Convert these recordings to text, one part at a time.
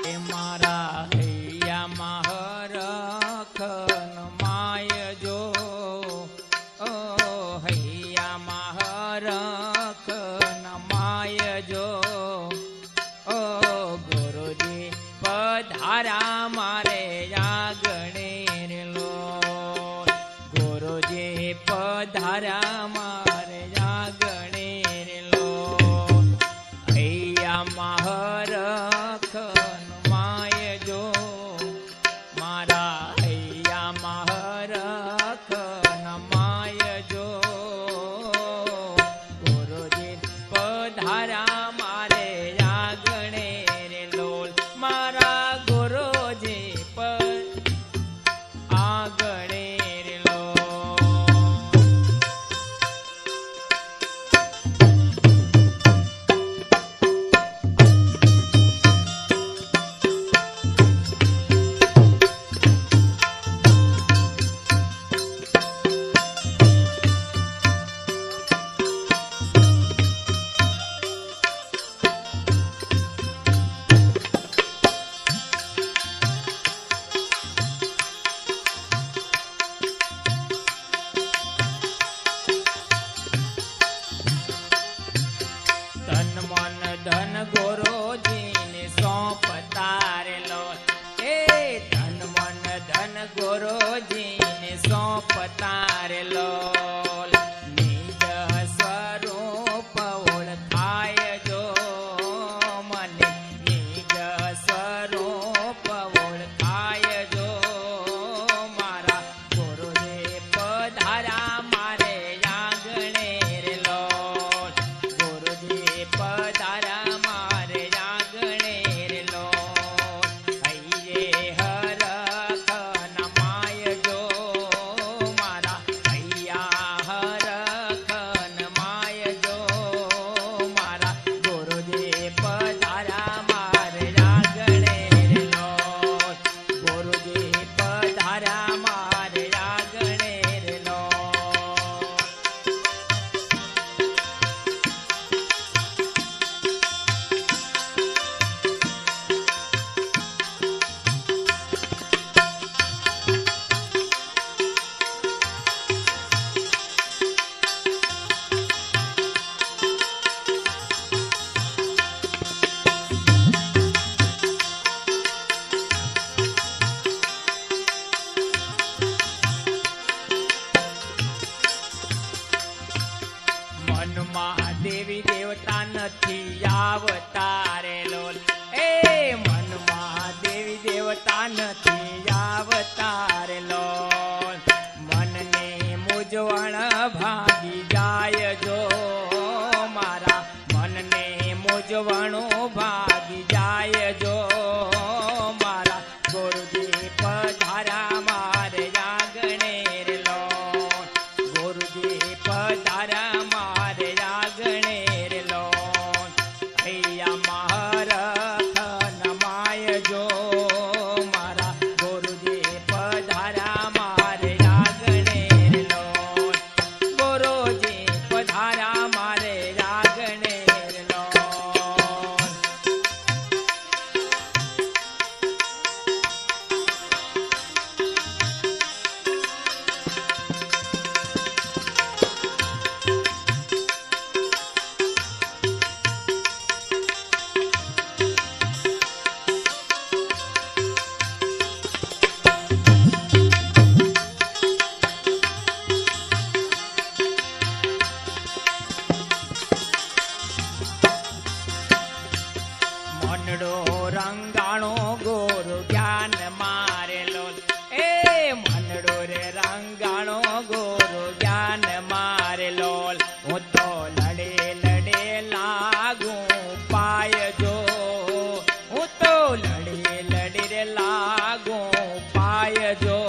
એ મારા હૈયામાં હરખન માય જો હૈયામાં હરખન માય જો ગુરુજી પધારા મારે આગણે લો ગુરુજી પધારા મારે આગણે લો હૈયામાં હરખન માય જો મારા હૈયામાં હરખન માય જો ગુરુજી પધારા મારે આગણે લોલ મારા ગુરુજી આગણે લો તન મન ધન ગુરુજીને સોંપતા રે લો એ તન મન ધન ગુરુજીને સોંપતા રે લો નિજ સ્વરૂપ ઓળખાય જો મને નિજ સ્વરૂપ ઓળખાય જો મારા ગુરુજી પધારા મારે આંગણે રે લો ગુરુજી પધારા મારે આગણે રે લો હૈયે હરખન માય જો મારા હૈયા હરખન માય જો મારા ગુરુજી પધારા મારે આગણે રે લો ગુરુજી પધારા મારે આગણે રે લો મનમાં દેવી દેવતા નથી આવતા રે લોલ એ મનમાં દેવી દેવતા નથી આવતા રે લોલ મનને મૂંઝવણ ભાગી જાય જો મારા મનને મૂંઝવણો ભાગી જાય જો મારા ગુરુજી પધારા મારે આગણે રે લોલ ગુરુજી પધારા મારે આગણે રે લો હૈયામાં હરખન માય જો મારા ગુરુજી પધારા મારે આગણે રે લો ગુરુજી પધારા મારે આગણે રે લો મનડો રંગાણો ગુરુ જ્ઞાન મારેલો એ મનડો રે રંગાણો ગુરુ જ્ઞાન મારેલો હું તો લડે લડે લાગુ પાય જો હું તો લડે લડે રે લાગુ પાય જો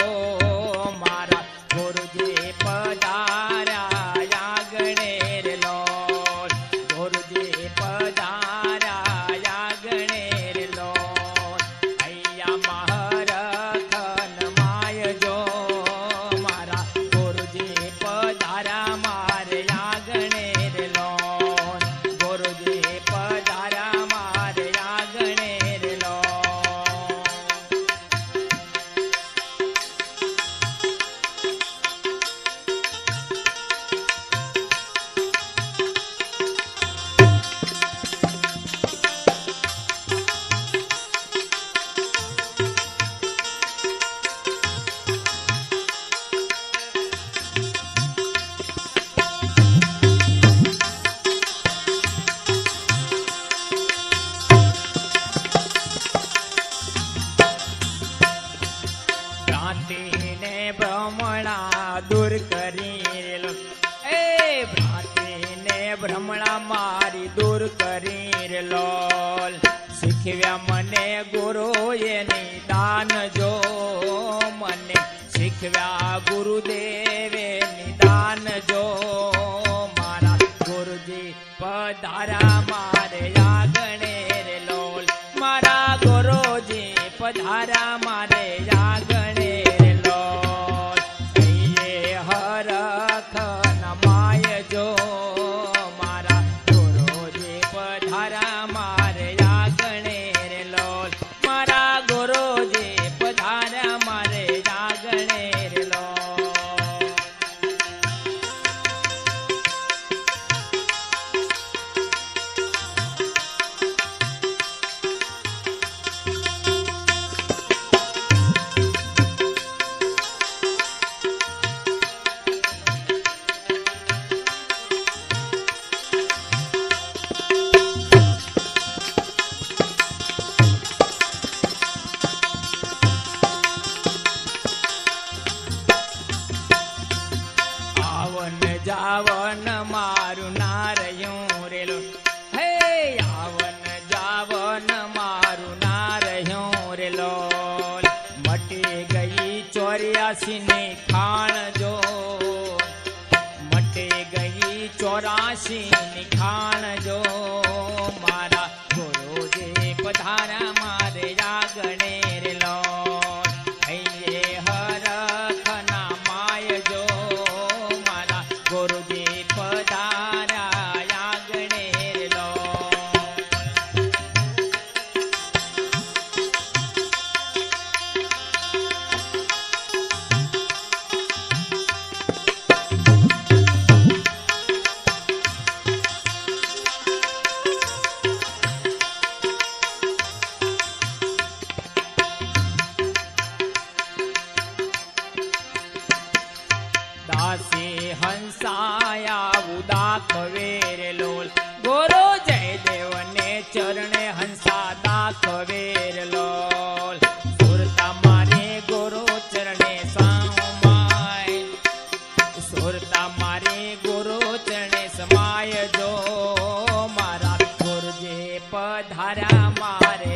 મારા ગુરુજી પધારા આગણે રે લો ગુરુજી પધારા આગણે રે લો ગુરુએ નિદાન જો મને શીખવ્યા ગુરુદેવે નિદાન જો મારા ગુરુજી પધારા મારે આગણે રે લોલ મારા ગુરુજી પધારા મારે આગણે રે લોલ કહીએ હરખ નમાય જો મારા ગુરુજી પધારા મારે આગણે રે લોલ મારા ગુરુજી પધારા મારે આગણે રે લોલ આવન જાવન મારું ના રહ્યું રેલો હે આવન જાવન મારું ના રહ્યું રેલો મટી ગઈ 84 ની ખાણ જો મટી ગઈ 84 ની ખાણ જો મારા ગુરુજી પધારા મારે આગણે રેલો હૈયે હરખ ના માય જો મારા ગુરુજી પધારા આગણે લો દાસી હંસાયા દાખવે રે લોલ ગુરુ જયદેવને ચરણે હંસા દાખવે રે લોલ સુરતા મારે ગુરુ ચરણે સમાય સુરતા મારે ગુરુ ચરણે સમાય જો મારા ગુરુજી પધારા મારે